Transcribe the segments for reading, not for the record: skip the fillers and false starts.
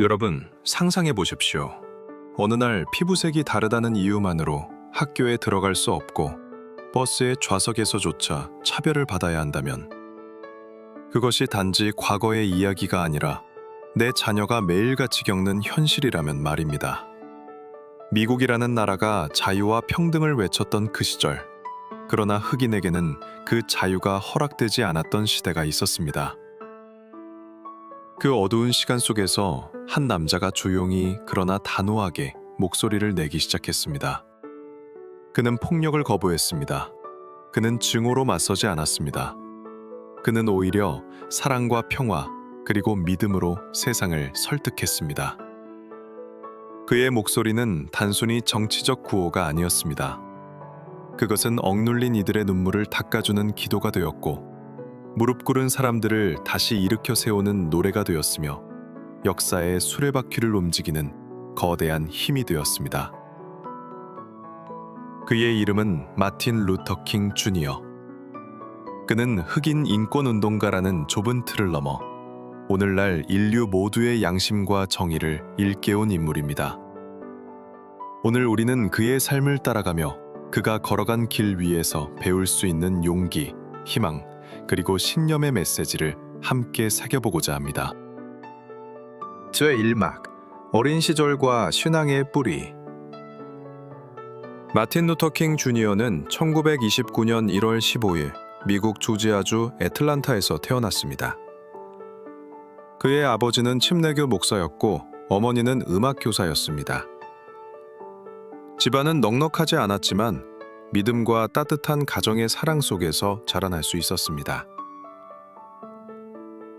여러분, 상상해 보십시오. 어느 날 피부색이 다르다는 이유만으로 학교에 들어갈 수 없고 버스의 좌석에서조차 차별을 받아야 한다면 그것이 단지 과거의 이야기가 아니라 내 자녀가 매일같이 겪는 현실이라면 말입니다. 미국이라는 나라가 자유와 평등을 외쳤던 그 시절, 그러나 흑인에게는 그 자유가 허락되지 않았던 시대가 있었습니다. 그 어두운 시간 속에서 한 남자가 조용히 그러나 단호하게 목소리를 내기 시작했습니다. 그는 폭력을 거부했습니다. 그는 증오로 맞서지 않았습니다. 그는 오히려 사랑과 평화 그리고 믿음으로 세상을 설득했습니다. 그의 목소리는 단순히 정치적 구호가 아니었습니다. 그것은 억눌린 이들의 눈물을 닦아주는 기도가 되었고 무릎 꿇은 사람들을 다시 일으켜 세우는 노래가 되었으며 역사의 수레바퀴를 움직이는 거대한 힘이 되었습니다. 그의 이름은 마틴 루터 킹 주니어. 그는 흑인 인권운동가라는 좁은 틀을 넘어 오늘날 인류 모두의 양심과 정의를 일깨운 인물입니다. 오늘 우리는 그의 삶을 따라가며 그가 걸어간 길 위에서 배울 수 있는 용기, 희망, 그리고 신념의 메시지를 함께 새겨보고자 합니다. 제1막 어린 시절과 신앙의 뿌리. 마틴 루터 킹 주니어는 1929년 1월 15일 미국 조지아주 애틀란타에서 태어났습니다. 그의 아버지는 침례교 목사였고 어머니는 음악 교사였습니다. 집안은 넉넉하지 않았지만 믿음과 따뜻한 가정의 사랑 속에서 자라날 수 있었습니다.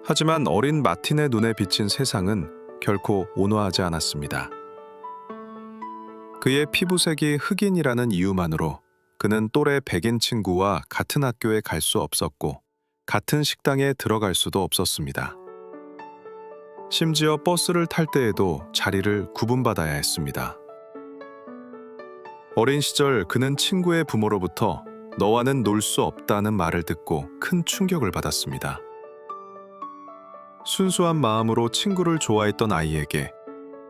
하지만 어린 마틴의 눈에 비친 세상은 결코 온화하지 않았습니다. 그의 피부색이 흑인이라는 이유만으로 그는 또래 백인 친구와 같은 학교에 갈 수 없었고 같은 식당에 들어갈 수도 없었습니다. 심지어 버스를 탈 때에도 자리를 구분받아야 했습니다. 어린 시절 그는 친구의 부모로부터 너와는 놀 수 없다는 말을 듣고 큰 충격을 받았습니다. 순수한 마음으로 친구를 좋아했던 아이에게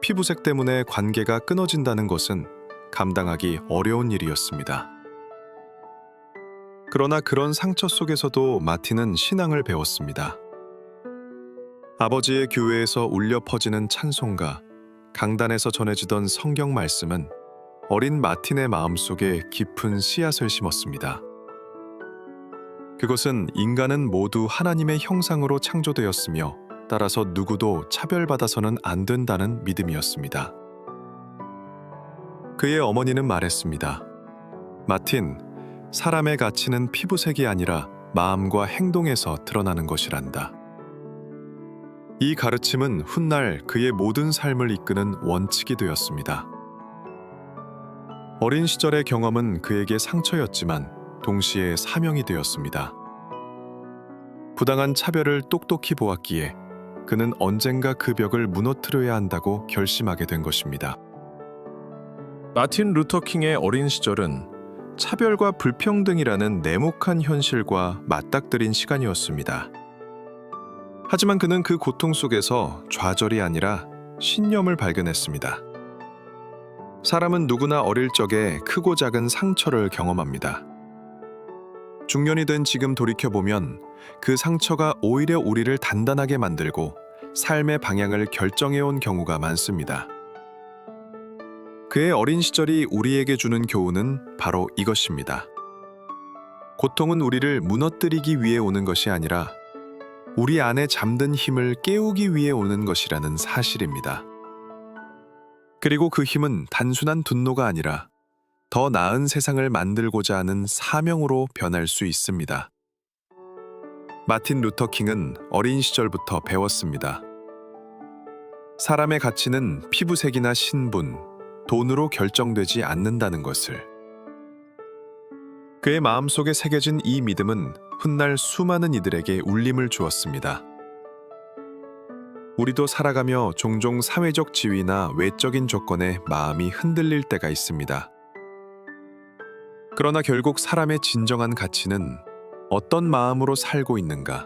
피부색 때문에 관계가 끊어진다는 것은 감당하기 어려운 일이었습니다. 그러나 그런 상처 속에서도 마틴은 신앙을 배웠습니다. 아버지의 교회에서 울려 퍼지는 찬송가, 강단에서 전해지던 성경 말씀은 어린 마틴의 마음속에 깊은 씨앗을 심었습니다. 그것은 인간은 모두 하나님의 형상으로 창조되었으며 따라서 누구도 차별받아서는 안 된다는 믿음이었습니다. 그의 어머니는 말했습니다. 마틴, 사람의 가치는 피부색이 아니라 마음과 행동에서 드러나는 것이란다. 이 가르침은 훗날 그의 모든 삶을 이끄는 원칙이 되었습니다. 어린 시절의 경험은 그에게 상처였지만 동시에 사명이 되었습니다. 부당한 차별을 똑똑히 보았기에 그는 언젠가 그 벽을 무너뜨려야 한다고 결심하게 된 것입니다. 마틴 루터 킹의 어린 시절은 차별과 불평등이라는 냉혹한 현실과 맞닥뜨린 시간이었습니다. 하지만 그는 그 고통 속에서 좌절이 아니라 신념을 발견했습니다. 사람은 누구나 어릴 적에 크고 작은 상처를 경험합니다. 중년이 된 지금 돌이켜보면 그 상처가 오히려 우리를 단단하게 만들고 삶의 방향을 결정해온 경우가 많습니다. 그의 어린 시절이 우리에게 주는 교훈은 바로 이것입니다. 고통은 우리를 무너뜨리기 위해 오는 것이 아니라 우리 안에 잠든 힘을 깨우기 위해 오는 것이라는 사실입니다. 그리고 그 힘은 단순한 분노가 아니라 더 나은 세상을 만들고자 하는 사명으로 변할 수 있습니다. 마틴 루터 킹은 어린 시절부터 배웠습니다. 사람의 가치는 피부색이나 신분, 돈으로 결정되지 않는다는 것을. 그의 마음속에 새겨진 이 믿음은 훗날 수많은 이들에게 울림을 주었습니다. 우리도 살아가며 종종 사회적 지위나 외적인 조건에 마음이 흔들릴 때가 있습니다. 그러나 결국 사람의 진정한 가치는 어떤 마음으로 살고 있는가,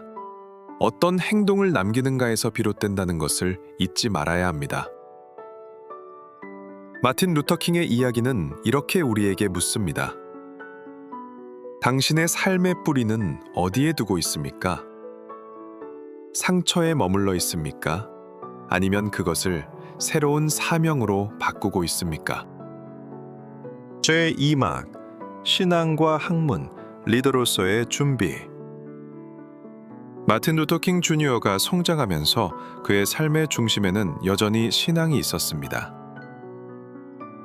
어떤 행동을 남기는가에서 비롯된다는 것을 잊지 말아야 합니다. 마틴 루터킹의 이야기는 이렇게 우리에게 묻습니다. 당신의 삶의 뿌리는 어디에 두고 있습니까? 상처에 머물러 있습니까? 아니면 그것을 새로운 사명으로 바꾸고 있습니까? 제2막 신앙과 학문, 리더로서의 준비. 마틴 루터킹 주니어가 성장하면서 그의 삶의 중심에는 여전히 신앙이 있었습니다.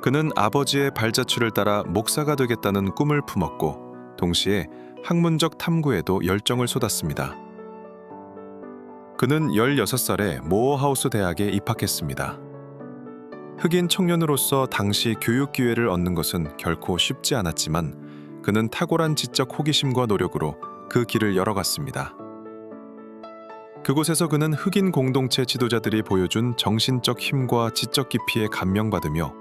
그는 아버지의 발자취를 따라 목사가 되겠다는 꿈을 품었고 동시에 학문적 탐구에도 열정을 쏟았습니다. 그는 16살에 모어하우스 대학에 입학했습니다. 흑인 청년으로서 당시 교육 기회를 얻는 것은 결코 쉽지 않았지만 그는 탁월한 지적 호기심과 노력으로 그 길을 열어갔습니다. 그곳에서 그는 흑인 공동체 지도자들이 보여준 정신적 힘과 지적 깊이에 감명받으며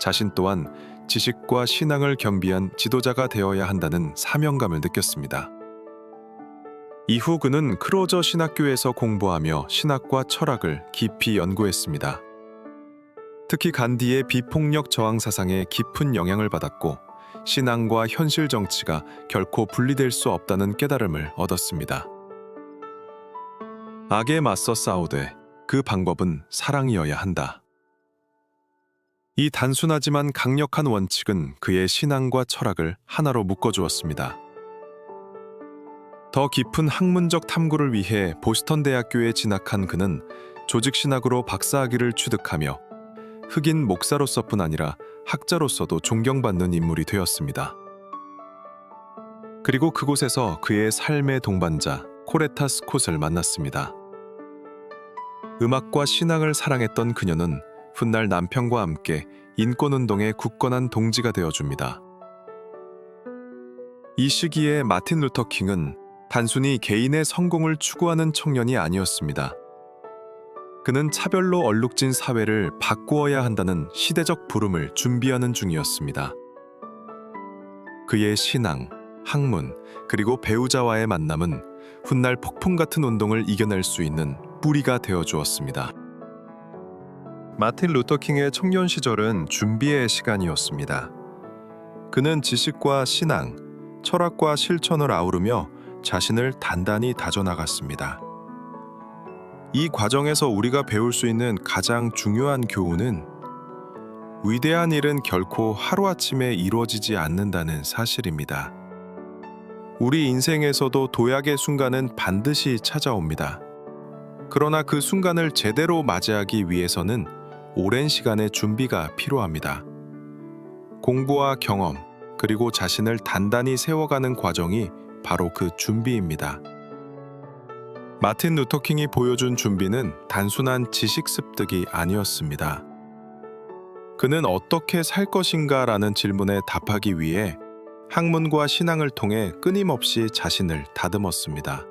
자신 또한 지식과 신앙을 겸비한 지도자가 되어야 한다는 사명감을 느꼈습니다. 이후 그는 크로저 신학교에서 공부하며 신학과 철학을 깊이 연구했습니다. 특히 간디의 비폭력 저항 사상에 깊은 영향을 받았고 신앙과 현실 정치가 결코 분리될 수 없다는 깨달음을 얻었습니다. 악에 맞서 싸우되 그 방법은 사랑이어야 한다. 이 단순하지만 강력한 원칙은 그의 신앙과 철학을 하나로 묶어주었습니다. 더 깊은 학문적 탐구를 위해 보스턴 대학교에 진학한 그는 조직신학으로 박사학위를 취득하며 흑인 목사로서뿐 아니라 학자로서도 존경받는 인물이 되었습니다. 그리고 그곳에서 그의 삶의 동반자 코레타 스콧을 만났습니다. 음악과 신앙을 사랑했던 그녀는 훗날 남편과 함께 인권운동의 굳건한 동지가 되어줍니다. 이 시기에 마틴 루터킹은 단순히 개인의 성공을 추구하는 청년이 아니었습니다. 그는 차별로 얼룩진 사회를 바꾸어야 한다는 시대적 부름을 준비하는 중이었습니다. 그의 신앙, 학문, 그리고 배우자와의 만남은 훗날 폭풍 같은 운동을 이겨낼 수 있는 뿌리가 되어주었습니다. 마틴 루터킹의 청년 시절은 준비의 시간이었습니다. 그는 지식과 신앙, 철학과 실천을 아우르며 자신을 단단히 다져나갔습니다. 이 과정에서 우리가 배울 수 있는 가장 중요한 교훈은 위대한 일은 결코 하루아침에 이루어지지 않는다는 사실입니다. 우리 인생에서도 도약의 순간은 반드시 찾아옵니다. 그러나 그 순간을 제대로 맞이하기 위해서는 오랜 시간의 준비가 필요합니다. 공부와 경험, 그리고 자신을 단단히 세워가는 과정이 바로 그 준비입니다. 마틴 루터킹이 보여준 준비는 단순한 지식 습득이 아니었습니다. 그는 어떻게 살 것인가라는 질문에 답하기 위해 학문과 신앙을 통해 끊임없이 자신을 다듬었습니다.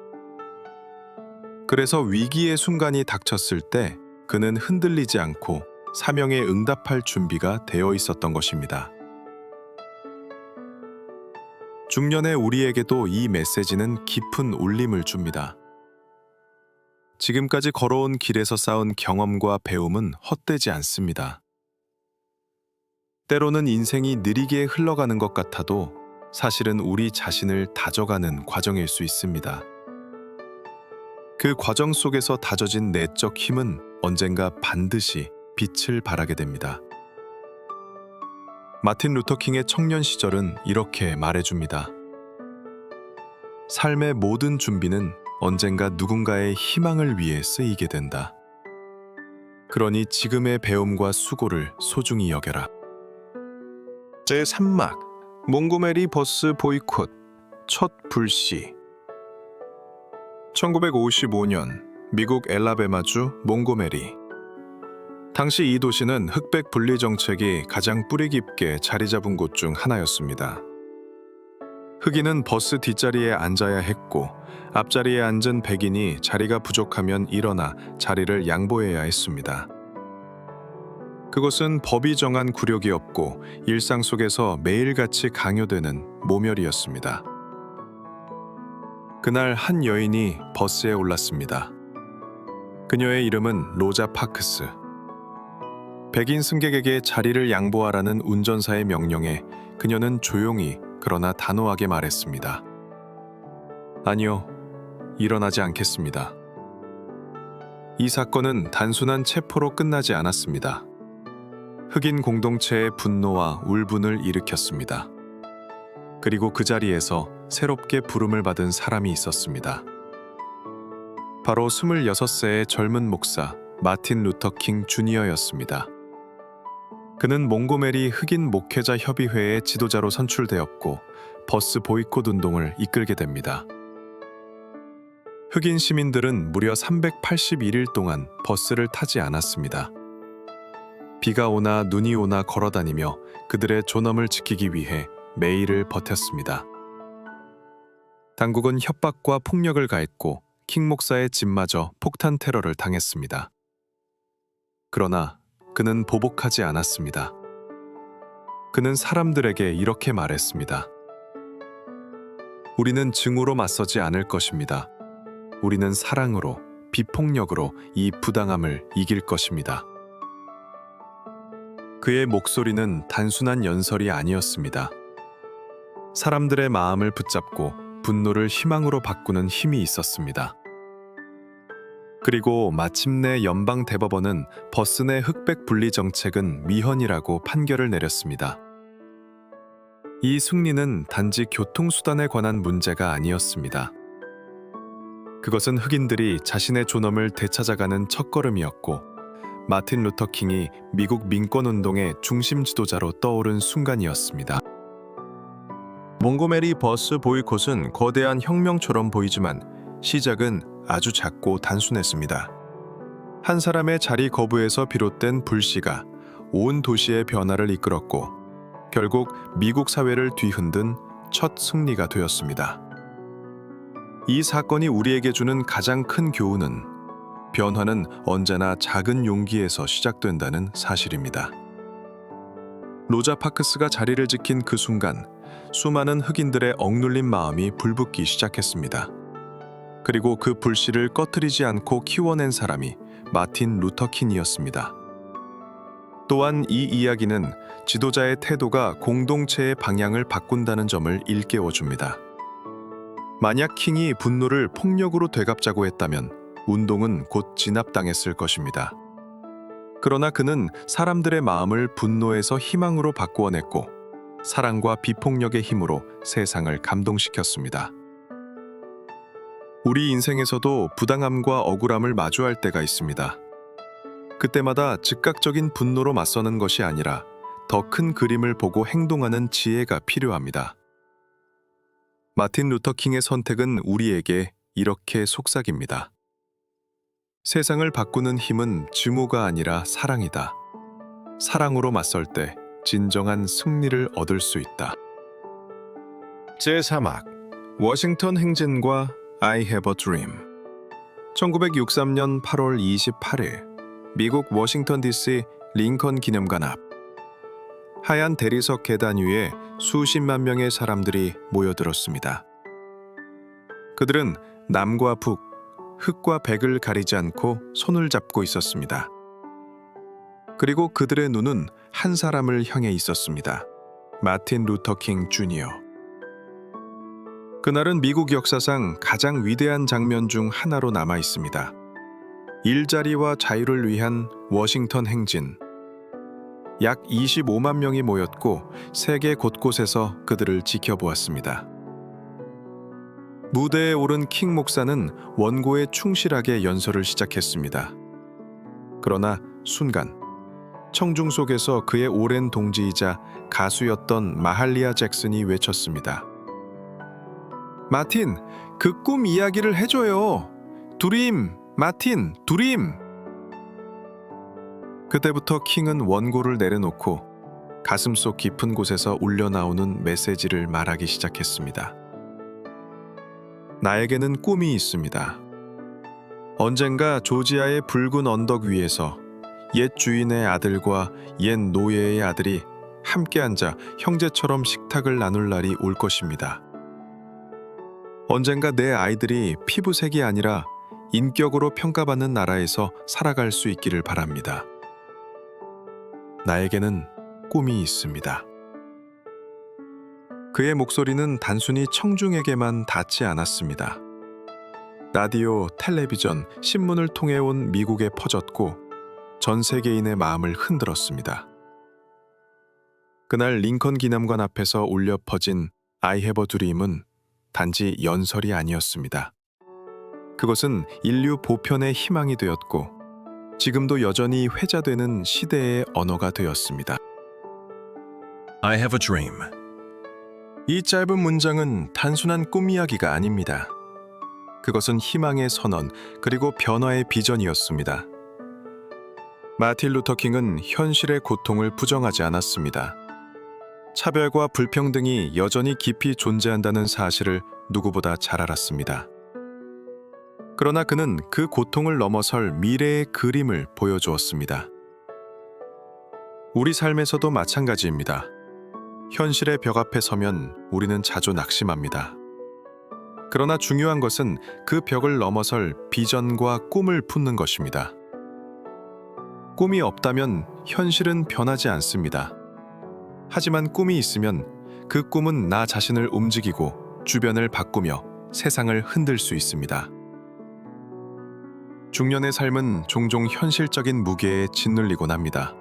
그래서 위기의 순간이 닥쳤을 때 그는 흔들리지 않고 사명에 응답할 준비가 되어 있었던 것입니다. 중년의 우리에게도 이 메시지는 깊은 울림을 줍니다. 지금까지 걸어온 길에서 쌓은 경험과 배움은 헛되지 않습니다. 때로는 인생이 느리게 흘러가는 것 같아도 사실은 우리 자신을 다져가는 과정일 수 있습니다. 그 과정 속에서 다져진 내적 힘은 언젠가 반드시 빛을 발하게 됩니다. 마틴 루터킹의 청년 시절은 이렇게 말해줍니다. 삶의 모든 준비는 언젠가 누군가의 희망을 위해 쓰이게 된다. 그러니 지금의 배움과 수고를 소중히 여겨라. 제3막 몽고메리 버스 보이콧 첫 불씨. 1955년 미국 엘라베마주 몽고메리. 당시 이 도시는 흑백 분리 정책이 가장 뿌리 깊게 자리 잡은 곳 중 하나였습니다. 흑인은 버스 뒷자리에 앉아야 했고 앞자리에 앉은 백인이 자리가 부족하면 일어나 자리를 양보해야 했습니다. 그것은 법이 정한 굴욕이 없고 일상 속에서 매일같이 강요되는 모멸이었습니다. 그날 한 여인이 버스에 올랐습니다. 그녀의 이름은 로자 파크스. 백인 승객에게 자리를 양보하라는 운전사의 명령에 그녀는 조용히 그러나 단호하게 말했습니다. 아니요, 일어나지 않겠습니다. 이 사건은 단순한 체포로 끝나지 않았습니다. 흑인 공동체의 분노와 울분을 일으켰습니다. 그리고 그 자리에서 새롭게 부름을 받은 사람이 있었습니다. 바로 26세의 젊은 목사 마틴 루터 킹 주니어였습니다. 그는 몽고메리 흑인 목회자 협의회의 지도자로 선출되었고 버스 보이콧 운동을 이끌게 됩니다. 흑인 시민들은 무려 381일 동안 버스를 타지 않았습니다. 비가 오나 눈이 오나 걸어다니며 그들의 존엄을 지키기 위해 매일을 버텼습니다. 당국은 협박과 폭력을 가했고 킹 목사의 집마저 폭탄 테러를 당했습니다. 그러나 그는 보복하지 않았습니다. 그는 사람들에게 이렇게 말했습니다. 우리는 증오로 맞서지 않을 것입니다. 우리는 사랑으로, 비폭력으로 이 부당함을 이길 것입니다. 그의 목소리는 단순한 연설이 아니었습니다. 사람들의 마음을 붙잡고 분노를 희망으로 바꾸는 힘이 있었습니다. 그리고 마침내 연방 대법원은 버스 내 흑백 분리 정책은 미헌이라고 판결을 내렸습니다. 이 승리는 단지 교통수단에 관한 문제가 아니었습니다. 그것은 흑인들이 자신의 존엄을 되찾아가는 첫걸음이었고 마틴 루터 킹이 미국 민권운동의 중심 지도자로 떠오른 순간이었습니다. 몽고메리 버스 보이콧은 거대한 혁명처럼 보이지만 시작은 아주 작고 단순했습니다. 한 사람의 자리 거부에서 비롯된 불씨가 온 도시의 변화를 이끌었고 결국 미국 사회를 뒤흔든 첫 승리가 되었습니다. 이 사건이 우리에게 주는 가장 큰 교훈은 변화는 언제나 작은 용기에서 시작된다는 사실입니다. 로자 파크스가 자리를 지킨 그 순간 수많은 흑인들의 억눌린 마음이 불붙기 시작했습니다. 그리고 그 불씨를 꺼뜨리지 않고 키워낸 사람이 마틴 루터 킹이었습니다. 또한 이 이야기는 지도자의 태도가 공동체의 방향을 바꾼다는 점을 일깨워줍니다. 만약 킹이 분노를 폭력으로 되갚자고 했다면 운동은 곧 진압당했을 것입니다. 그러나 그는 사람들의 마음을 분노에서 희망으로 바꾸어냈고 사랑과 비폭력의 힘으로 세상을 감동시켰습니다. 우리 인생에서도 부당함과 억울함을 마주할 때가 있습니다. 그때마다 즉각적인 분노로 맞서는 것이 아니라 더 큰 그림을 보고 행동하는 지혜가 필요합니다. 마틴 루터 킹의 선택은 우리에게 이렇게 속삭입니다. 세상을 바꾸는 힘은 증오가 아니라 사랑이다. 사랑으로 맞설 때 진정한 승리를 얻을 수 있다. 제3막 워싱턴 행진과 I have a dream. 1963년 8월 28일 미국 워싱턴 DC 링컨 기념관 앞. 하얀 대리석 계단 위에 수십만 명의 사람들이 모여들었습니다. 그들은 남과 북, 흑과 백을 가리지 않고 손을 잡고 있었습니다. 그리고 그들의 눈은 한 사람을 향해 있었습니다. 마틴 루터 킹 주니어. 그날은 미국 역사상 가장 위대한 장면 중 하나로 남아 있습니다. 일자리와 자유를 위한 워싱턴 행진. 약 25만 명이 모였고 세계 곳곳에서 그들을 지켜보았습니다. 무대에 오른 킹 목사는 원고에 충실하게 연설을 시작했습니다. 그러나 순간 청중 속에서 그의 오랜 동지이자 가수였던 마할리아 잭슨이 외쳤습니다. 마틴, 그 꿈 이야기를 해줘요. 두림, 마틴, 두림. 그때부터 킹은 원고를 내려놓고 가슴속 깊은 곳에서 울려나오는 메시지를 말하기 시작했습니다. 나에게는 꿈이 있습니다. 언젠가 조지아의 붉은 언덕 위에서 옛 주인의 아들과 옛 노예의 아들이 함께 앉아 형제처럼 식탁을 나눌 날이 올 것입니다. 언젠가 내 아이들이 피부색이 아니라 인격으로 평가받는 나라에서 살아갈 수 있기를 바랍니다. 나에게는 꿈이 있습니다. 그의 목소리는 단순히 청중에게만 닿지 않았습니다. 라디오, 텔레비전, 신문을 통해 온 미국에 퍼졌고 전 세계인의 마음을 흔들었습니다. 그날 링컨 기념관 앞에서 울려 퍼진 I have a dream은 단지 연설이 아니었습니다. 그것은 인류 보편의 희망이 되었고 지금도 여전히 회자되는 시대의 언어가 되었습니다. I have a dream. 이 짧은 문장은 단순한 꿈 이야기가 아닙니다. 그것은 희망의 선언 그리고 변화의 비전이었습니다. 마틴 루터 킹은 현실의 고통을 부정하지 않았습니다. 차별과 불평등이 여전히 깊이 존재한다는 사실을 누구보다 잘 알았습니다. 그러나 그는 그 고통을 넘어설 미래의 그림을 보여주었습니다. 우리 삶에서도 마찬가지입니다. 현실의 벽 앞에 서면 우리는 자주 낙심합니다. 그러나 중요한 것은 그 벽을 넘어설 비전과 꿈을 품는 것입니다. 꿈이 없다면 현실은 변하지 않습니다. 하지만 꿈이 있으면 그 꿈은 나 자신을 움직이고 주변을 바꾸며 세상을 흔들 수 있습니다. 중년의 삶은 종종 현실적인 무게에 짓눌리곤 합니다.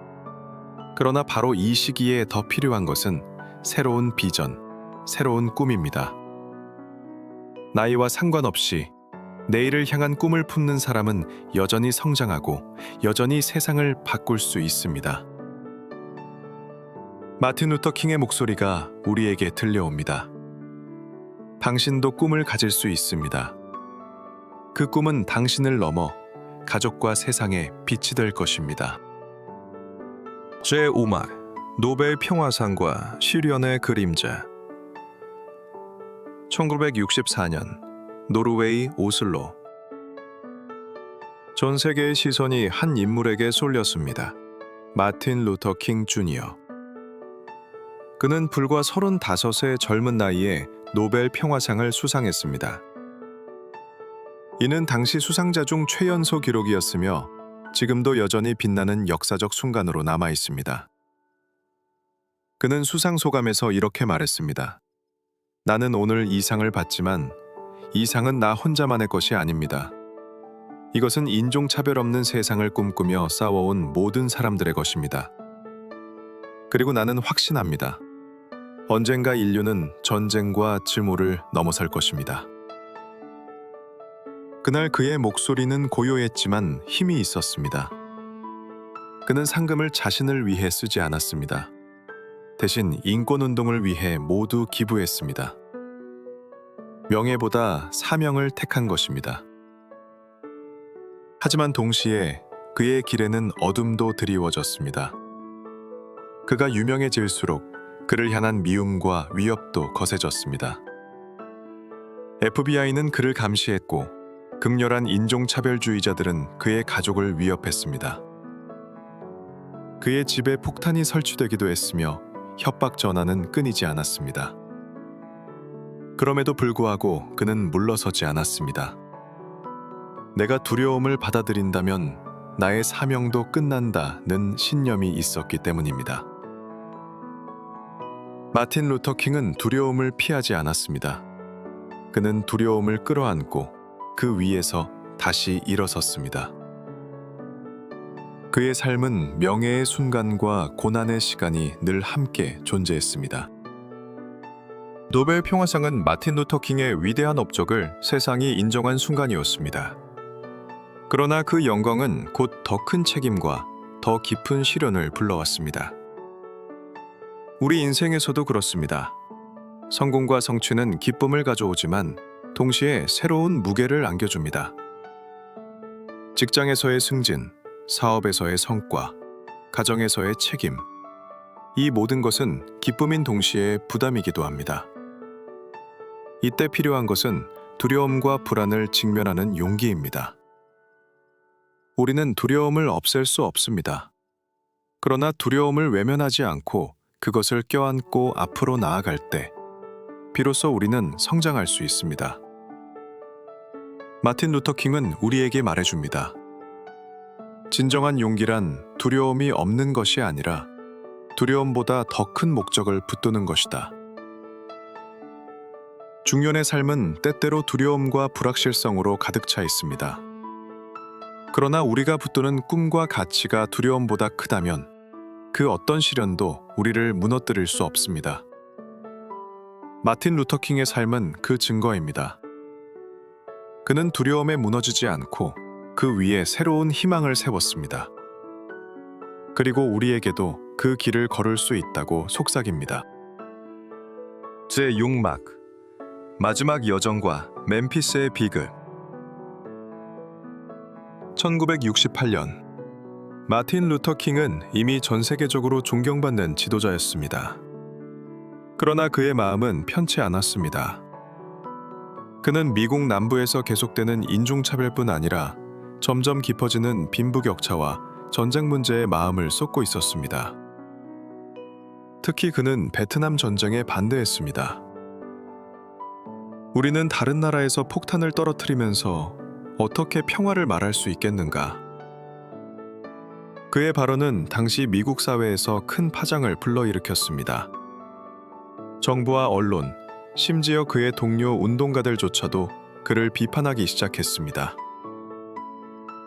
그러나 바로 이 시기에 더 필요한 것은 새로운 비전, 새로운 꿈입니다. 나이와 상관없이 내일을 향한 꿈을 품는 사람은 여전히 성장하고 여전히 세상을 바꿀 수 있습니다. 마틴 루터 킹의 목소리가 우리에게 들려옵니다. 당신도 꿈을 가질 수 있습니다. 그 꿈은 당신을 넘어 가족과 세상에 빛이 될 것입니다. 제5막 노벨 평화상과 시련의 그림자 1964년 노르웨이 오슬로 전 세계의 시선이 한 인물에게 쏠렸습니다. 마틴 루터 킹 주니어. 그는 불과 35의 젊은 나이에 노벨 평화상을 수상했습니다. 이는 당시 수상자 중 최연소 기록이었으며 지금도 여전히 빛나는 역사적 순간으로 남아 있습니다. 그는 수상 소감에서 이렇게 말했습니다. 나는 오늘 이 상을 받지만 이 상은 나 혼자만의 것이 아닙니다. 이것은 인종차별 없는 세상을 꿈꾸며 싸워온 모든 사람들의 것입니다. 그리고 나는 확신합니다. 언젠가 인류는 전쟁과 증오를 넘어설 것입니다. 그날 그의 목소리는 고요했지만 힘이 있었습니다. 그는 상금을 자신을 위해 쓰지 않았습니다. 대신 인권운동을 위해 모두 기부했습니다. 명예보다 사명을 택한 것입니다. 하지만 동시에 그의 길에는 어둠도 드리워졌습니다. 그가 유명해질수록 그를 향한 미움과 위협도 거세졌습니다. FBI는 그를 감시했고 극렬한 인종차별주의자들은 그의 가족을 위협했습니다. 그의 집에 폭탄이 설치되기도 했으며 협박 전화는 끊이지 않았습니다. 그럼에도 불구하고 그는 물러서지 않았습니다. 내가 두려움을 받아들인다면 나의 사명도 끝난다는 신념이 있었기 때문입니다. 마틴 루터 킹은 두려움을 피하지 않았습니다. 그는 두려움을 끌어안고 그 위에서 다시 일어섰습니다. 그의 삶은 명예의 순간과 고난의 시간이 늘 함께 존재했습니다. 노벨 평화상은 마틴 루터 킹의 위대한 업적을 세상이 인정한 순간이었습니다. 그러나 그 영광은 곧 더 큰 책임과 더 깊은 시련을 불러왔습니다. 우리 인생에서도 그렇습니다. 성공과 성취는 기쁨을 가져오지만 동시에 새로운 무게를 안겨줍니다. 직장에서의 승진, 사업에서의 성과, 가정에서의 책임, 이 모든 것은 기쁨인 동시에 부담이기도 합니다. 이때 필요한 것은 두려움과 불안을 직면하는 용기입니다. 우리는 두려움을 없앨 수 없습니다. 그러나 두려움을 외면하지 않고 그것을 껴안고 앞으로 나아갈 때 비로소 우리는 성장할 수 있습니다. 마틴 루터 킹은 우리에게 말해줍니다. 진정한 용기란 두려움이 없는 것이 아니라 두려움보다 더 큰 목적을 붙드는 것이다. 중년의 삶은 때때로 두려움과 불확실성으로 가득 차 있습니다. 그러나 우리가 붙드는 꿈과 가치가 두려움보다 크다면 그 어떤 시련도 우리를 무너뜨릴 수 없습니다. 마틴 루터 킹의 삶은 그 증거입니다. 그는 두려움에 무너지지 않고 그 위에 새로운 희망을 세웠습니다. 그리고 우리에게도 그 길을 걸을 수 있다고 속삭입니다. 제6막 마지막 여정과 멤피스의 비극. 1968년 마틴 루터 킹은 이미 전 세계적으로 존경받는 지도자였습니다. 그러나 그의 마음은 편치 않았습니다. 그는 미국 남부에서 계속되는 인종차별뿐 아니라 점점 깊어지는 빈부격차와 전쟁 문제에 마음을 쏟고 있었습니다. 특히 그는 베트남 전쟁에 반대했습니다. 우리는 다른 나라에서 폭탄을 떨어뜨리면서 어떻게 평화를 말할 수 있겠는가? 그의 발언은 당시 미국 사회에서 큰 파장을 불러일으켰습니다. 정부와 언론, 심지어 그의 동료 운동가들조차도 그를 비판하기 시작했습니다.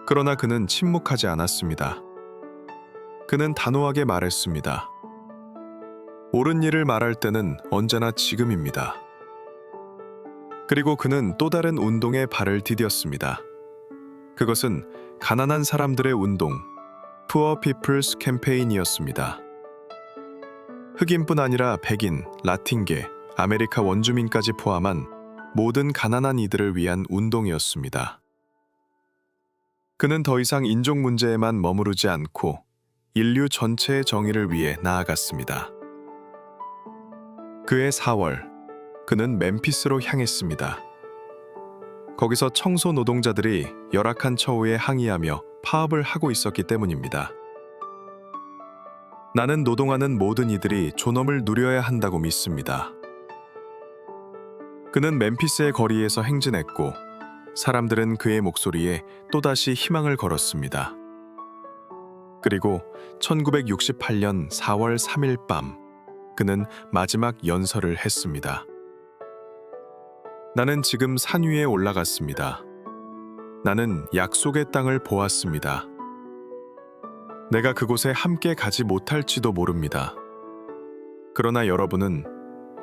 그러나 그는 침묵하지 않았습니다. 그는 단호하게 말했습니다. 옳은 일을 말할 때는 언제나 지금입니다. 그리고 그는 또 다른 운동에 발을 디뎠습니다. 그것은 가난한 사람들의 운동, Poor People's Campaign이었습니다. 흑인뿐 아니라 백인, 라틴계, 아메리카 원주민까지 포함한 모든 가난한 이들을 위한 운동이었습니다. 그는 더 이상 인종 문제에만 머무르지 않고 인류 전체의 정의를 위해 나아갔습니다. 그해 4월, 그는 멤피스로 향했습니다. 거기서 청소 노동자들이 열악한 처우에 항의하며 파업을 하고 있었기 때문입니다. 나는 노동하는 모든 이들이 존엄을 누려야 한다고 믿습니다. 그는 멤피스의 거리에서 행진했고 사람들은 그의 목소리에 또다시 희망을 걸었습니다. 그리고 1968년 4월 3일 밤, 그는 마지막 연설을 했습니다. 나는 지금 산 위에 올라갔습니다. 나는 약속의 땅을 보았습니다. 내가 그곳에 함께 가지 못할지도 모릅니다. 그러나 여러분은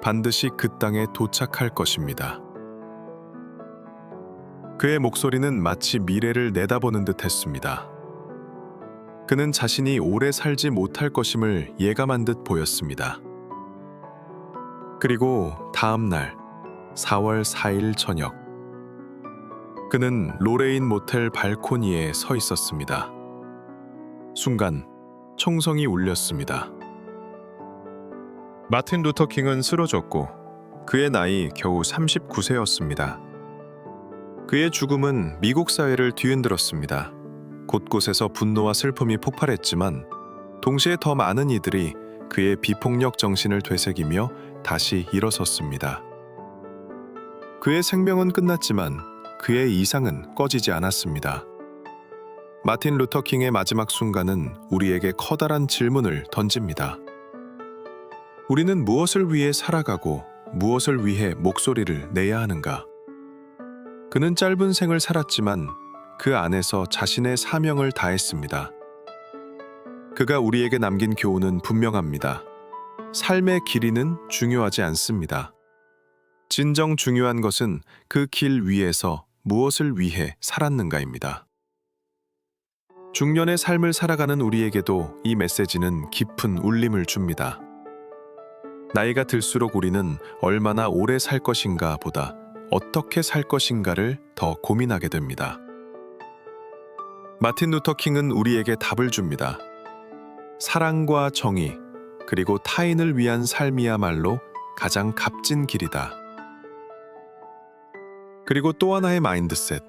반드시 그 땅에 도착할 것입니다. 그의 목소리는 마치 미래를 내다보는 듯 했습니다. 그는 자신이 오래 살지 못할 것임을 예감한 듯 보였습니다. 그리고 다음 날 4월 4일 저녁, 그는 로레인 모텔 발코니에 서 있었습니다. 순간 총성이 울렸습니다. 마틴 루터 킹은 쓰러졌고 그의 나이 겨우 39세였습니다. 그의 죽음은 미국 사회를 뒤흔들었습니다. 곳곳에서 분노와 슬픔이 폭발했지만 동시에 더 많은 이들이 그의 비폭력 정신을 되새기며 다시 일어섰습니다. 그의 생명은 끝났지만 그의 이상은 꺼지지 않았습니다. 마틴 루터 킹의 마지막 순간은 우리에게 커다란 질문을 던집니다. 우리는 무엇을 위해 살아가고 무엇을 위해 목소리를 내야 하는가? 그는 짧은 생을 살았지만 그 안에서 자신의 사명을 다했습니다. 그가 우리에게 남긴 교훈은 분명합니다. 삶의 길이는 중요하지 않습니다. 진정 중요한 것은 그 길 위에서 무엇을 위해 살았는가입니다. 중년의 삶을 살아가는 우리에게도 이 메시지는 깊은 울림을 줍니다. 나이가 들수록 우리는 얼마나 오래 살 것인가 보다 어떻게 살 것인가를 더 고민하게 됩니다. 마틴 루터 킹은 우리에게 답을 줍니다. 사랑과 정의, 그리고 타인을 위한 삶이야말로 가장 값진 길이다. 그리고 또 하나의 마인드셋.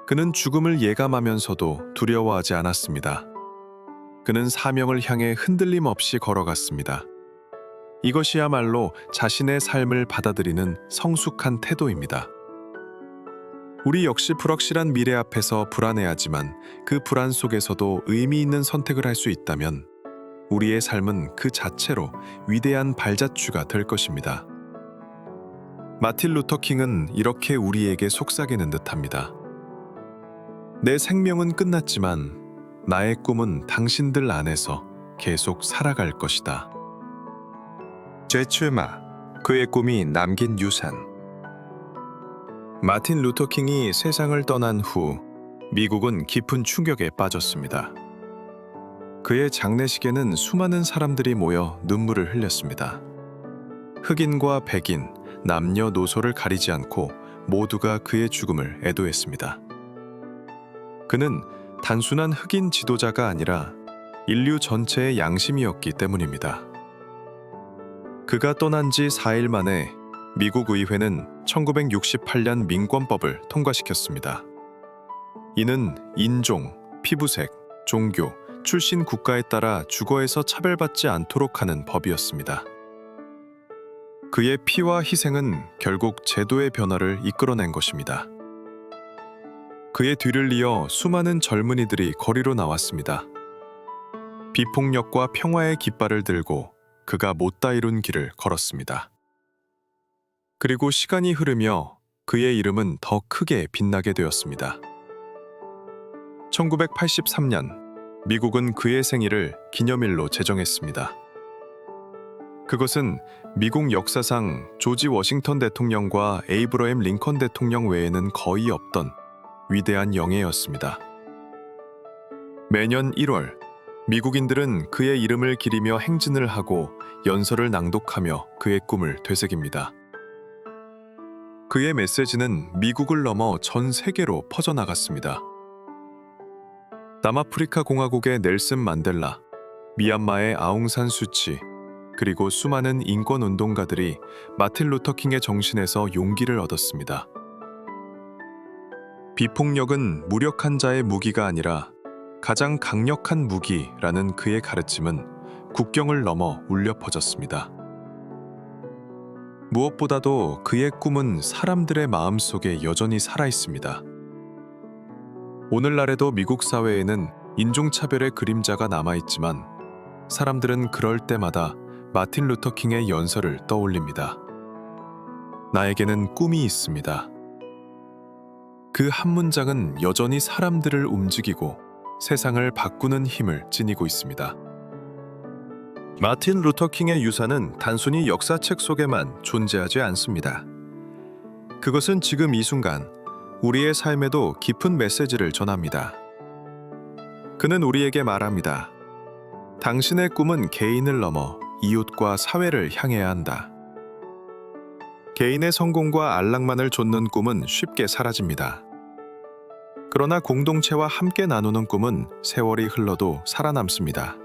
그는 죽음을 예감하면서도 두려워하지 않았습니다. 그는 사명을 향해 흔들림 없이 걸어갔습니다. 이것이야말로 자신의 삶을 받아들이는 성숙한 태도입니다. 우리 역시 불확실한 미래 앞에서 불안해하지만 그 불안 속에서도 의미 있는 선택을 할 수 있다면 우리의 삶은 그 자체로 위대한 발자취가 될 것입니다. 마틴 루터 킹은 이렇게 우리에게 속삭이는 듯합니다. 내 생명은 끝났지만 나의 꿈은 당신들 안에서 계속 살아갈 것이다. 재출마, 그의 꿈이 남긴 유산. 마틴 루터 킹이 세상을 떠난 후 미국은 깊은 충격에 빠졌습니다. 그의 장례식에는 수많은 사람들이 모여 눈물을 흘렸습니다. 흑인과 백인, 남녀노소를 가리지 않고 모두가 그의 죽음을 애도했습니다. 그는 단순한 흑인 지도자가 아니라 인류 전체의 양심이었기 때문입니다. 그가 떠난 지 4일 만에 미국 의회는 1968년 민권법을 통과시켰습니다. 이는 인종, 피부색, 종교, 출신 국가에 따라 주거에서 차별받지 않도록 하는 법이었습니다. 그의 피와 희생은 결국 제도의 변화를 이끌어낸 것입니다. 그의 뒤를 이어 수많은 젊은이들이 거리로 나왔습니다. 비폭력과 평화의 깃발을 들고 그가 못다 이룬 길을 걸었습니다. 그리고 시간이 흐르며 그의 이름은 더 크게 빛나게 되었습니다. 1983년 미국은 그의 생일을 기념일로 제정했습니다. 그것은 미국 역사상 조지 워싱턴 대통령과 에이브러햄 링컨 대통령 외에는 거의 없던 위대한 영예였습니다. 매년 1월 미국인들은 그의 이름을 기리며 행진을 하고 연설을 낭독하며 그의 꿈을 되새깁니다. 그의 메시지는 미국을 넘어 전 세계로 퍼져나갔습니다. 남아프리카 공화국의 넬슨 만델라, 미얀마의 아웅산 수치, 그리고 수많은 인권운동가들이 마틴 루터 킹의 정신에서 용기를 얻었습니다. 비폭력은 무력한 자의 무기가 아니라 가장 강력한 무기라는 그의 가르침은 국경을 넘어 울려 퍼졌습니다. 무엇보다도 그의 꿈은 사람들의 마음속에 여전히 살아 있습니다. 오늘날에도 미국 사회에는 인종차별의 그림자가 남아있지만 사람들은 그럴 때마다 마틴 루터 킹의 연설을 떠올립니다. 나에게는 꿈이 있습니다. 그 한 문장은 여전히 사람들을 움직이고 세상을 바꾸는 힘을 지니고 있습니다. 마틴 루터 킹의 유산은 단순히 역사책 속에만 존재하지 않습니다. 그것은 지금 이 순간 우리의 삶에도 깊은 메시지를 전합니다. 그는 우리에게 말합니다. 당신의 꿈은 개인을 넘어 이웃과 사회를 향해야 한다. 개인의 성공과 안락만을 좇는 꿈은 쉽게 사라집니다. 그러나 공동체와 함께 나누는 꿈은 세월이 흘러도 살아남습니다.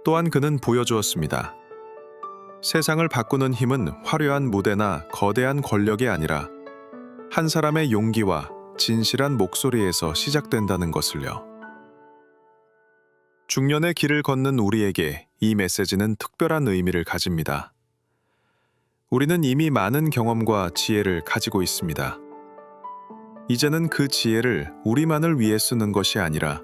또한 그는 보여주었습니다. 세상을 바꾸는 힘은 화려한 무대나 거대한 권력이 아니라 한 사람의 용기와 진실한 목소리에서 시작된다는 것을요. 중년의 길을 걷는 우리에게 이 메시지는 특별한 의미를 가집니다. 우리는 이미 많은 경험과 지혜를 가지고 있습니다. 이제는 그 지혜를 우리만을 위해 쓰는 것이 아니라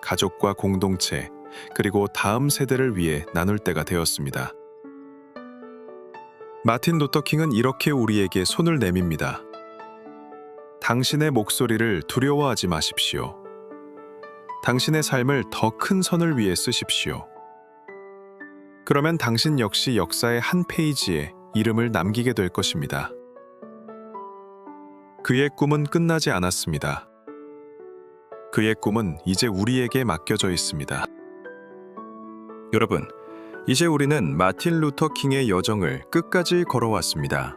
가족과 공동체, 그리고 다음 세대를 위해 나눌 때가 되었습니다. 마틴 루터 킹은 이렇게 우리에게 손을 내밉니다. 당신의 목소리를 두려워하지 마십시오. 당신의 삶을 더 큰 선을 위해 쓰십시오. 그러면 당신 역시 역사의 한 페이지에 이름을 남기게 될 것입니다. 그의 꿈은 끝나지 않았습니다. 그의 꿈은 이제 우리에게 맡겨져 있습니다. 여러분, 이제 우리는 마틴 루터 킹의 여정을 끝까지 걸어왔습니다.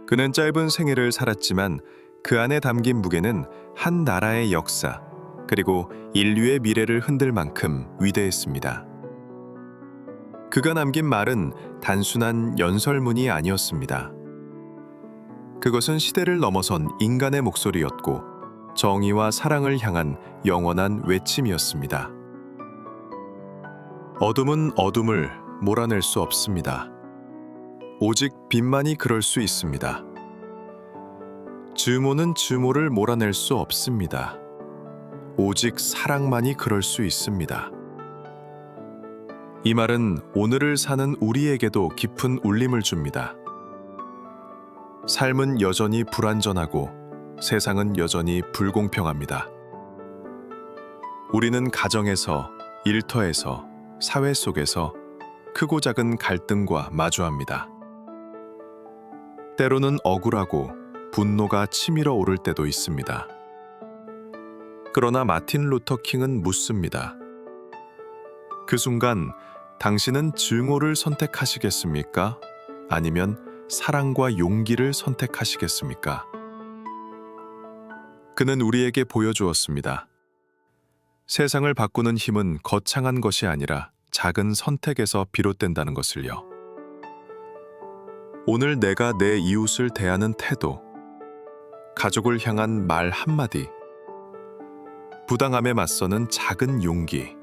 그는 짧은 생애를 살았지만 그 안에 담긴 무게는 한 나라의 역사, 그리고 인류의 미래를 흔들 만큼 위대했습니다. 그가 남긴 말은 단순한 연설문이 아니었습니다. 그것은 시대를 넘어선 인간의 목소리였고 정의와 사랑을 향한 영원한 외침이었습니다. 어둠은 어둠을 몰아낼 수 없습니다. 오직 빛만이 그럴 수 있습니다. 증오는 증오를 몰아낼 수 없습니다. 오직 사랑만이 그럴 수 있습니다. 이 말은 오늘을 사는 우리에게도 깊은 울림을 줍니다. 삶은 여전히 불완전하고 세상은 여전히 불공평합니다. 우리는 가정에서, 일터에서, 사회 속에서 크고 작은 갈등과 마주합니다. 때로는 억울하고 분노가 치밀어 오를 때도 있습니다. 그러나 마틴 루터 킹은 묻습니다. 그 순간 당신은 증오를 선택하시겠습니까? 아니면 사랑과 용기를 선택하시겠습니까? 그는 우리에게 보여주었습니다. 세상을 바꾸는 힘은 거창한 것이 아니라 작은 선택에서 비롯된다는 것을요. 오늘 내가 내 이웃을 대하는 태도, 가족을 향한 말 한마디, 부당함에 맞서는 작은 용기,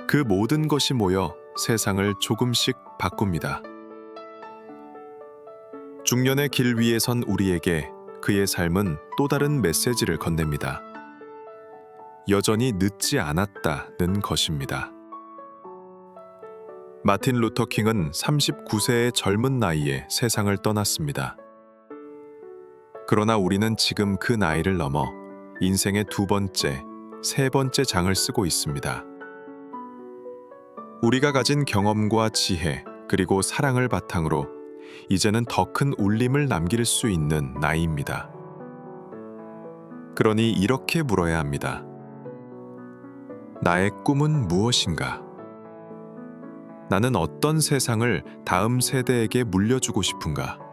그 모든 것이 모여 세상을 조금씩 바꿉니다. 중년의 길 위에 선 우리에게 그의 삶은 또 다른 메시지를 건넵니다. 여전히 늦지 않았다는 것입니다. 마틴 루터 킹은 39세의 젊은 나이에 세상을 떠났습니다. 그러나 우리는 지금 그 나이를 넘어 인생의 두 번째, 세 번째 장을 쓰고 있습니다. 우리가 가진 경험과 지혜, 그리고 사랑을 바탕으로 이제는 더 큰 울림을 남길 수 있는 나이입니다. 그러니 이렇게 물어야 합니다. 나의 꿈은 무엇인가? 나는 어떤 세상을 다음 세대에게 물려주고 싶은가?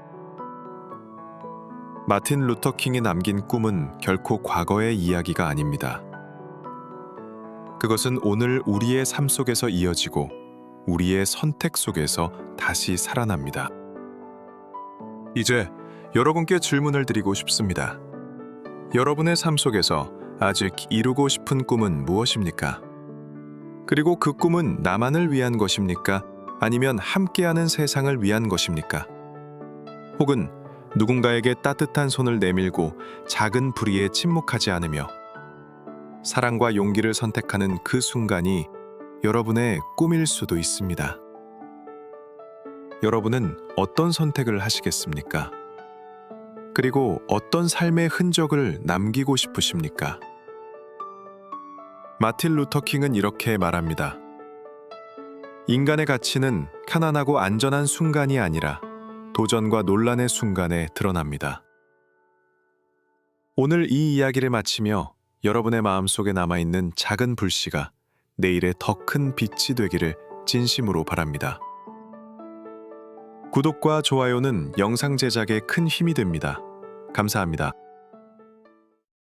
마틴 루터 킹이 남긴 꿈은 결코 과거의 이야기가 아닙니다. 그것은 오늘 우리의 삶 속에서 이어지고 우리의 선택 속에서 다시 살아납니다. 이제 여러분께 질문을 드리고 싶습니다. 여러분의 삶 속에서 아직 이루고 싶은 꿈은 무엇입니까? 그리고 그 꿈은 나만을 위한 것입니까? 아니면 함께하는 세상을 위한 것입니까? 혹은 누군가에게 따뜻한 손을 내밀고 작은 불의에 침묵하지 않으며 사랑과 용기를 선택하는 그 순간이 여러분의 꿈일 수도 있습니다. 여러분은 어떤 선택을 하시겠습니까? 그리고 어떤 삶의 흔적을 남기고 싶으십니까? 마틴 루터 킹은 이렇게 말합니다. 인간의 가치는 편안하고 안전한 순간이 아니라 도전과 논란의 순간에 드러납니다. 오늘 이 이야기를 마치며 여러분의 마음속에 남아있는 작은 불씨가 내일의 더 큰 빛이 되기를 진심으로 바랍니다. 구독과 좋아요는 영상 제작에 큰 힘이 됩니다. 감사합니다.